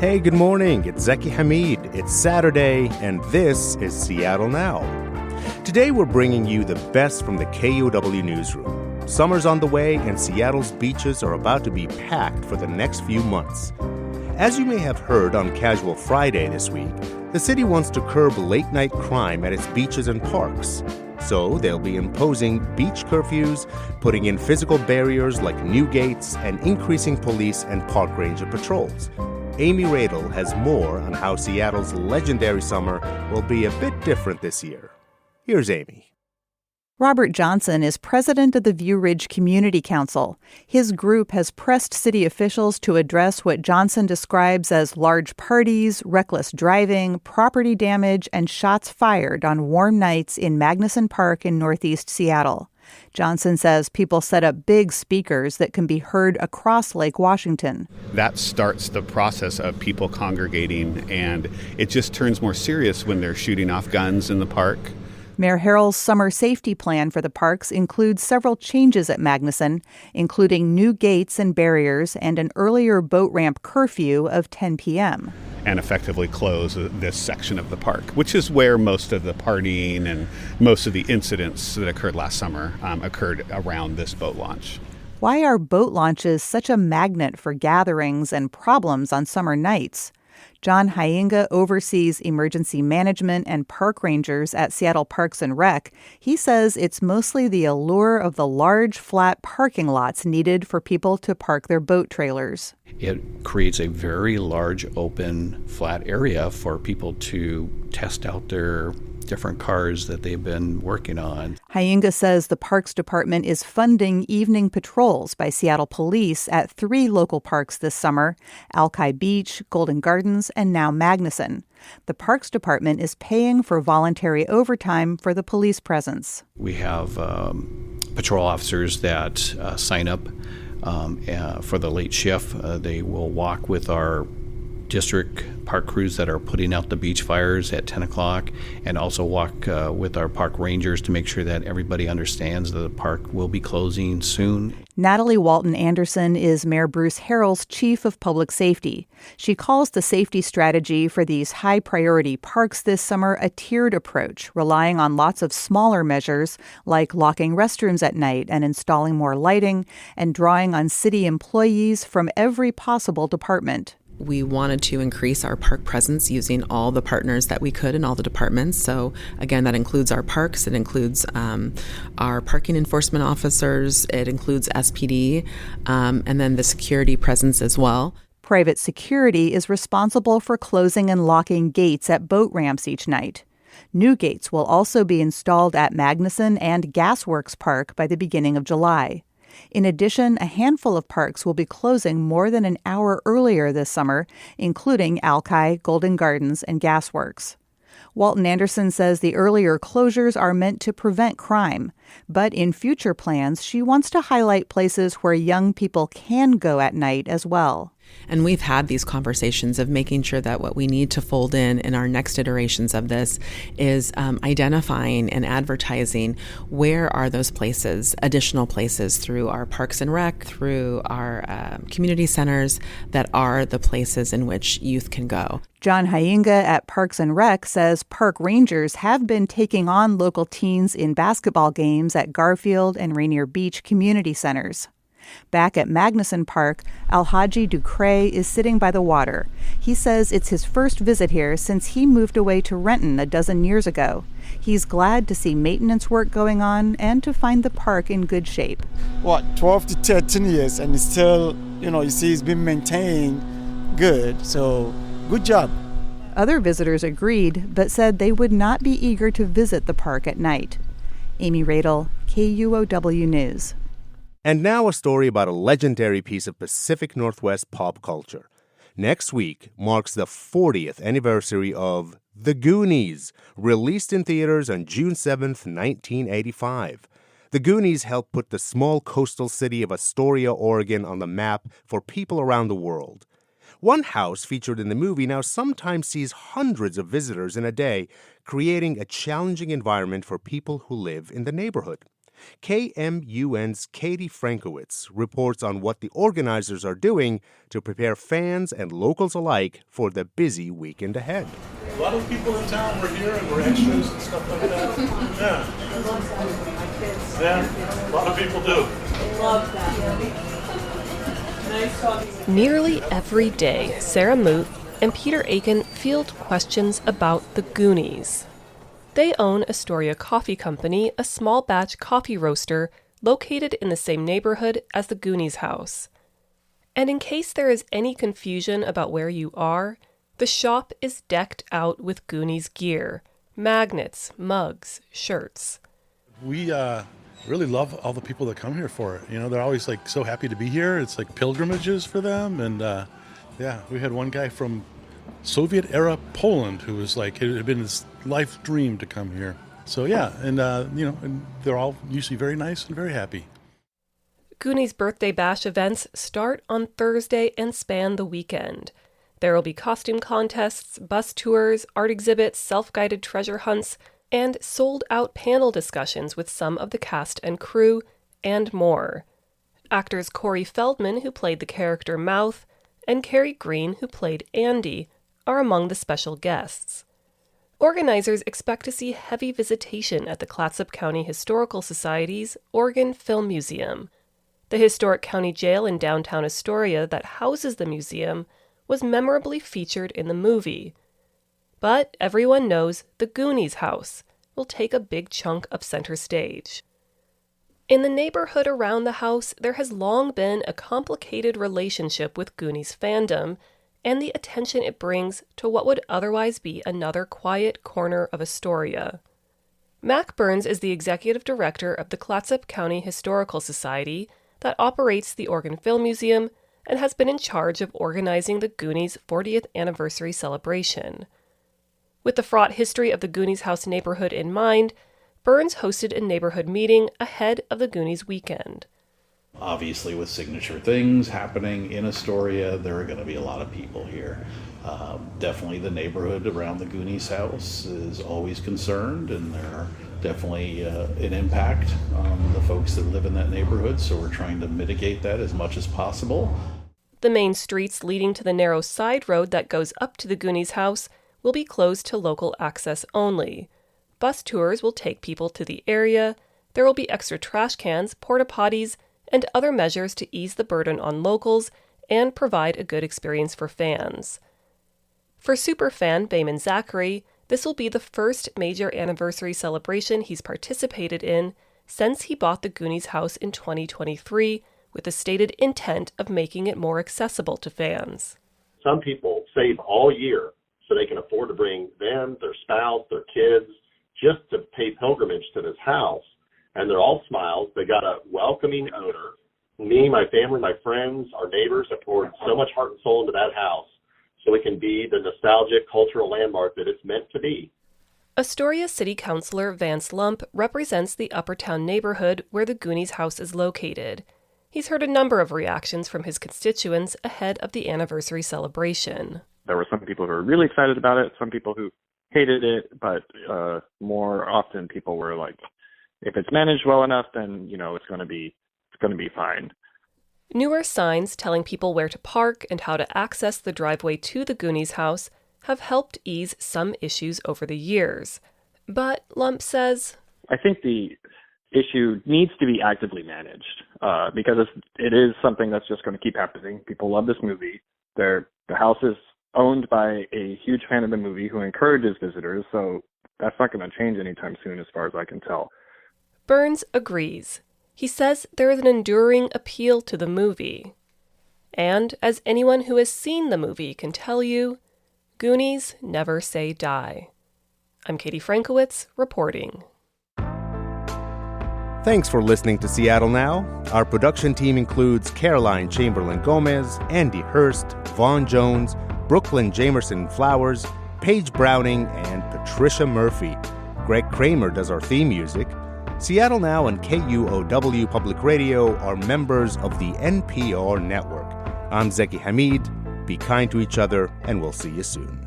Hey, good morning. It's Zeki Hamid. It's Saturday, and this is Seattle Now. Today, we're bringing you the best from the KUOW newsroom. Summer's on the way, and Seattle's beaches are about to be packed for the next few months. As you may have heard on Casual Friday this week, the city wants to curb late-night crime at its beaches and parks. So they'll be imposing beach curfews, putting in physical barriers like new gates, and increasing police and park ranger patrols. Amy Radel has more on how Seattle's legendary summer will be a bit different this year. Here's Amy. Robert Johnson is president of the View Ridge Community Council. His group has pressed city officials to address what Johnson describes as large parties, reckless driving, property damage, and shots fired on warm nights in Magnuson Park in northeast Seattle. Johnson says people set up big speakers that can be heard across Lake Washington. That starts the process of people congregating, and it just turns more serious when they're shooting off guns in the park. Mayor Harrell's summer safety plan for the parks includes several changes at Magnuson, including new gates and barriers and an earlier boat ramp curfew of 10 p.m. And effectively close this section of the park, which is where most of the partying and most of the incidents that occurred last summer occurred around this boat launch. Why are boat launches such a magnet for gatherings and problems on summer nights? John Hyinga oversees emergency management and park rangers at Seattle Parks and Rec. He says it's mostly the allure of the large, flat parking lots needed for people to park their boat trailers. It creates a very large, open, flat area for people to test out their different cars that they've been working on. Hyinga says the Parks Department is funding evening patrols by Seattle Police at 3 local parks this summer, Alki Beach, Golden Gardens, and now Magnuson. The Parks Department is paying for voluntary overtime for the police presence. We have patrol officers that sign up for the late shift. They will walk with our district park crews that are putting out the beach fires at 10 o'clock and also walk with our park rangers to make sure that everybody understands that the park will be closing soon. Natalie Walton Anderson is Mayor Bruce Harrell's chief of public safety. She calls the safety strategy for these high-priority parks this summer a tiered approach, relying on lots of smaller measures like locking restrooms at night and installing more lighting and drawing on city employees from every possible department. We wanted to increase our park presence using all the partners that we could in all the departments. So again, that includes our parks, it includes our parking enforcement officers, it includes SPD, and then the security presence as well. Private security is responsible for closing and locking gates at boat ramps each night. New gates will also be installed at Magnuson and Gasworks Park by the beginning of July. In addition, a handful of parks will be closing more than an hour earlier this summer, including Alki, Golden Gardens, and Gasworks. Walton Anderson says the earlier closures are meant to prevent crime, but in future plans, she wants to highlight places where young people can go at night as well. And we've had these conversations of making sure that what we need to fold in our next iterations of this is identifying and advertising where are those places, additional places through our Parks and Rec, through our community centers that are the places in which youth can go. John Hyinga at Parks and Rec says park rangers have been taking on local teens in basketball games at Garfield and Rainier Beach community centers. Back at Magnuson Park, Alhaji Ducre is sitting by the water. He says it's his first visit here since he moved away to Renton a dozen years ago. He's glad to see maintenance work going on and to find the park in good shape. 12 to 13 years and it's still, you see it's been maintained good, so good job. Other visitors agreed, but said they would not be eager to visit the park at night. Amy Radel, KUOW News. And now a story about a legendary piece of Pacific Northwest pop culture. Next week marks the 40th anniversary of The Goonies, released in theaters on June 7th, 1985. The Goonies helped put the small coastal city of Astoria, Oregon on the map for people around the world. One house featured in the movie now sometimes sees hundreds of visitors in a day, creating a challenging environment for people who live in the neighborhood. KMUN's Katie Frankowitz reports on what the organizers are doing to prepare fans and locals alike for the busy weekend ahead. A lot of people in town were here and were extras and stuff like that. Yeah, a lot of people do. Love that. Nice talking. Nearly every day, Sarah Moot and Peter Aiken field questions about the Goonies. They own Astoria Coffee Company, a small batch coffee roaster located in the same neighborhood as the Goonies house. And in case there is any confusion about where you are, the shop is decked out with Goonies gear, magnets, mugs, shirts. We really love all the people that come here for it. You know, they're always like so happy to be here. It's like pilgrimages for them. And we had one guy from Soviet-era Poland who was like, it had been his life dream to come here. So and they're all usually very nice and very happy. Goonies Birthday Bash events start on Thursday and span the weekend. There will be costume contests, bus tours, art exhibits, self-guided treasure hunts, and sold-out panel discussions with some of the cast and crew, and more. Actors Corey Feldman, who played the character Mouth, and Carrie Green, who played Andy, are among the special guests. Organizers expect to see heavy visitation at the Clatsop County Historical Society's Oregon Film Museum. The historic county jail in downtown Astoria that houses the museum was memorably featured in the movie. But everyone knows the Goonies house will take a big chunk of center stage. In the neighborhood around the house, there has long been a complicated relationship with Goonies fandom and the attention it brings to what would otherwise be another quiet corner of Astoria. Mac Burns is the executive director of the Clatsop County Historical Society that operates the Oregon Film Museum and has been in charge of organizing the Goonies' 40th anniversary celebration. With the fraught history of the Goonies house neighborhood in mind, Burns hosted a neighborhood meeting ahead of the Goonies weekend. Obviously, with signature things happening in Astoria, there are going to be a lot of people here. Definitely the neighborhood around the Goonies house is always concerned, and there are definitely an impact on the folks that live in that neighborhood, so we're trying to mitigate that as much as possible. The main streets leading to the narrow side road that goes up to the Goonies house will be closed to local access only. Bus tours will take people to the area. There will be extra trash cans, porta potties, and other measures to ease the burden on locals and provide a good experience for fans. For superfan Bayman Zachary, this will be the first major anniversary celebration he's participated in since he bought the Goonies house in 2023 with the stated intent of making it more accessible to fans. Some people save all year so they can afford to bring them, their spouse, their kids, just to pay pilgrimage to this house. And they're all smiles. They got a welcoming odor. Me, my family, my friends, our neighbors have poured so much heart and soul into that house so it can be the nostalgic cultural landmark that it's meant to be. Astoria City Councilor Vance Lump represents the Uppertown neighborhood where the Goonies house is located. He's heard a number of reactions from his constituents ahead of the anniversary celebration. There were some people who were really excited about it, some people who hated it, but more often people were like, if it's managed well enough, then, it's going to be fine. Newer signs telling people where to park and how to access the driveway to the Goonies house have helped ease some issues over the years. But Lump says, I think the issue needs to be actively managed because it is something that's just going to keep happening. People love this movie. The house is owned by a huge fan of the movie who encourages visitors, so that's not going to change anytime soon as far as I can tell. Burns agrees. He says there is an enduring appeal to the movie. And, as anyone who has seen the movie can tell you, Goonies never say die. I'm Katie Frankowitz, reporting. Thanks for listening to Seattle Now. Our production team includes Caroline Chamberlain-Gomez, Andy Hurst, Vaughn Jones, Brooklyn Jamerson Flowers, Paige Browning, and Patricia Murphy. Greg Kramer does our theme music. Seattle Now and KUOW Public Radio are members of the NPR network. I'm Zeki Hamid. Be kind to each other, and we'll see you soon.